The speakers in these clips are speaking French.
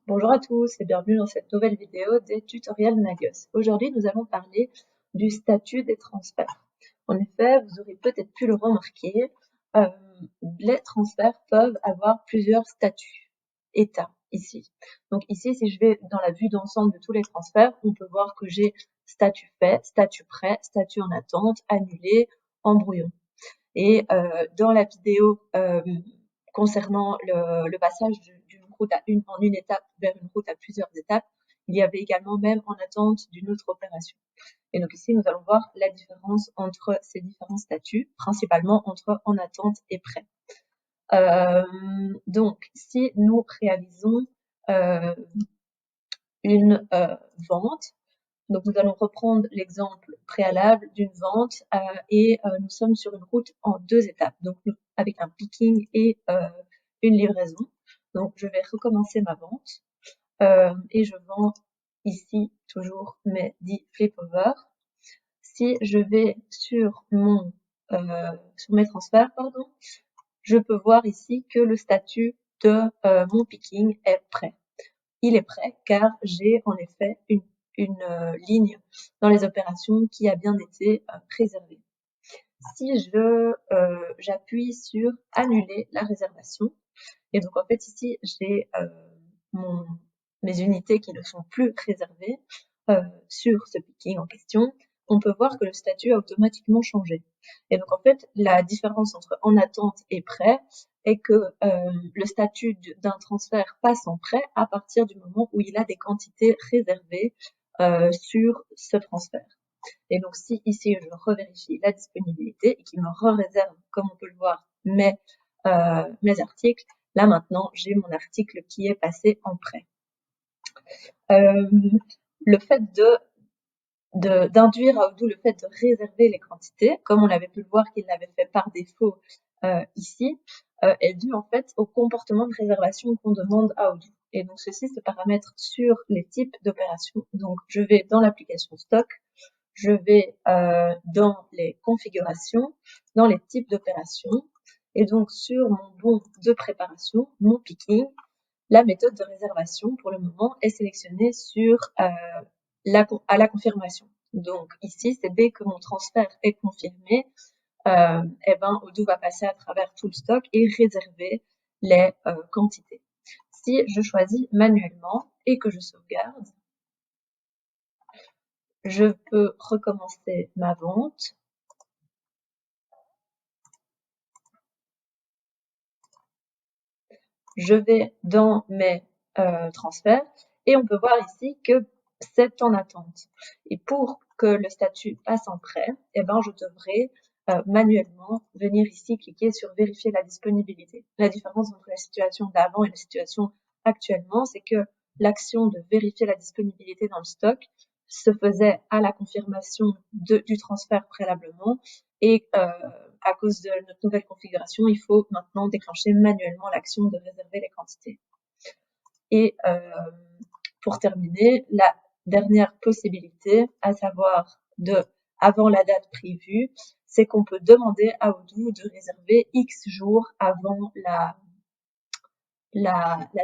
Bonjour à tous et bienvenue dans cette nouvelle vidéo des tutoriels Nagios. Aujourd'hui, nous allons parler du statut des transferts. En effet, vous aurez peut-être pu le remarquer, euh, les transferts peuvent avoir plusieurs statuts, états, ici. Donc ici, si je vais dans la vue d'ensemble de tous les transferts, on peut voir que j'ai statut fait, statut prêt, statut en attente, annulé, en brouillon. Et dans la vidéo concernant le passage d'une route en une étape vers une route à plusieurs étapes, il y avait également même en attente d'une autre opération. Et donc ici, nous allons voir la différence entre ces différents statuts, principalement entre en attente et prêt. Donc, si nous réalisons une vente, donc nous allons reprendre l'exemple préalable d'une vente et nous sommes sur une route en deux étapes, donc avec un picking et une livraison. Donc je vais recommencer ma vente et je vends ici toujours mes 10 flip-over. Si je vais sur sur mes transferts, pardon, je peux voir ici que le statut de mon picking est prêt. Il est prêt car j'ai en effet une ligne dans les opérations qui a bien été préservée. Si j'appuie sur annuler la réservation, et donc en fait ici j'ai mes unités qui ne sont plus réservées sur ce picking en question, on peut voir que le statut a automatiquement changé. Et donc en fait la différence entre en attente et prêt est que le statut d'un transfert passe en prêt à partir du moment où il a des quantités réservées sur ce transfert. Et donc si ici je revérifie la disponibilité et qu'il me re-réserve, comme on peut le voir, mes articles, là maintenant j'ai mon article qui est passé en prêt. Le fait d'induire à Odoo le fait de réserver les quantités, comme on avait pu le voir qu'il l'avait fait par défaut ici, est dû en fait au comportement de réservation qu'on demande à Odoo. Et donc ceci se paramètre sur les types d'opérations. Donc je vais dans l'application stock, je vais dans les configurations, dans les types d'opérations, et donc sur mon bon de préparation, mon picking, la méthode de réservation pour le moment est sélectionnée sur à la confirmation. Donc ici, c'est dès que mon transfert est confirmé, eh ben, Odoo va passer à travers tout le stock et réserver les quantités. Si je choisis manuellement et que je sauvegarde, je peux recommencer ma vente. Je vais dans mes transferts et on peut voir ici que c'est en attente. Et pour que le statut passe en prêt, eh ben, je devrais manuellement venir ici cliquer sur vérifier la disponibilité. La différence entre la situation d'avant et la situation actuellement, c'est que l'action de vérifier la disponibilité dans le stock se faisait à la confirmation du transfert préalablement et à cause de notre nouvelle configuration, il faut maintenant déclencher manuellement l'action de réserver les quantités. Et pour terminer, la dernière possibilité, à savoir avant la date prévue, c'est qu'on peut demander à Odoo de réserver X jours avant la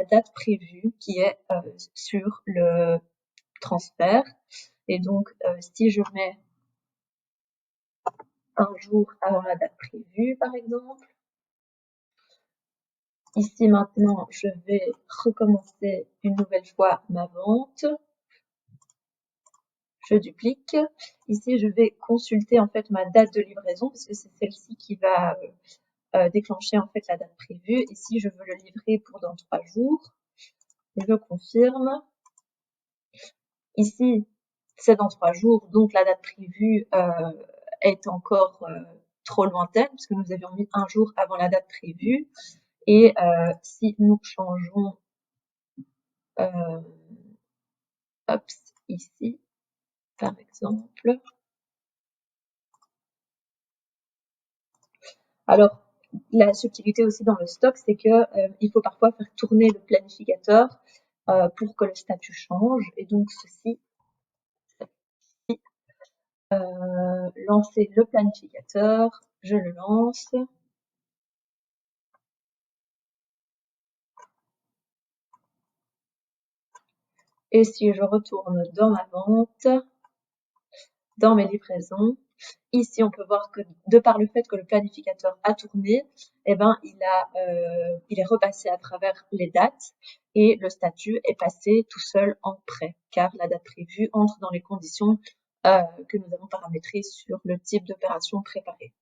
date prévue qui est sur le transfert. Et donc, si je mets un jour avant la date prévue, par exemple, ici maintenant, je vais recommencer une nouvelle fois ma vente. Je duplique. Ici, je vais consulter en fait ma date de livraison parce que c'est celle-ci qui va déclencher en fait la date prévue. Ici, je veux le livrer pour dans 3 jours. Je confirme. Ici, c'est dans 3 jours, donc la date prévue est encore trop lointaine puisque nous avions mis un jour avant la date prévue. Et si nous changeons hop, ici, par exemple. Alors, la subtilité aussi dans le stock, c'est que il faut parfois faire tourner le planificateur pour que le statut change. Et donc, ceci, lancer le planificateur, je le lance. Et si je retourne dans ma vente, dans mes livraisons, ici on peut voir que de par le fait que le planificateur a tourné, eh ben il est repassé à travers les dates et le statut est passé tout seul en prêt, car la date prévue entre dans les conditions que nous avons paramétrées sur le type d'opération préparée.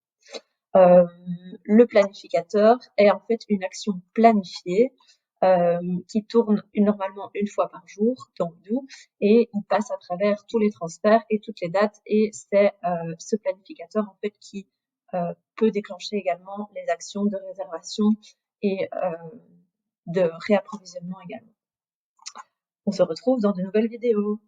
Le planificateur est en fait une action planifiée qui tourne normalement une fois par jour dans Odoo et il passe à travers tous les transferts et toutes les dates et c'est ce planificateur en fait qui peut déclencher également les actions de réservation et de réapprovisionnement également. On se retrouve dans de nouvelles vidéos.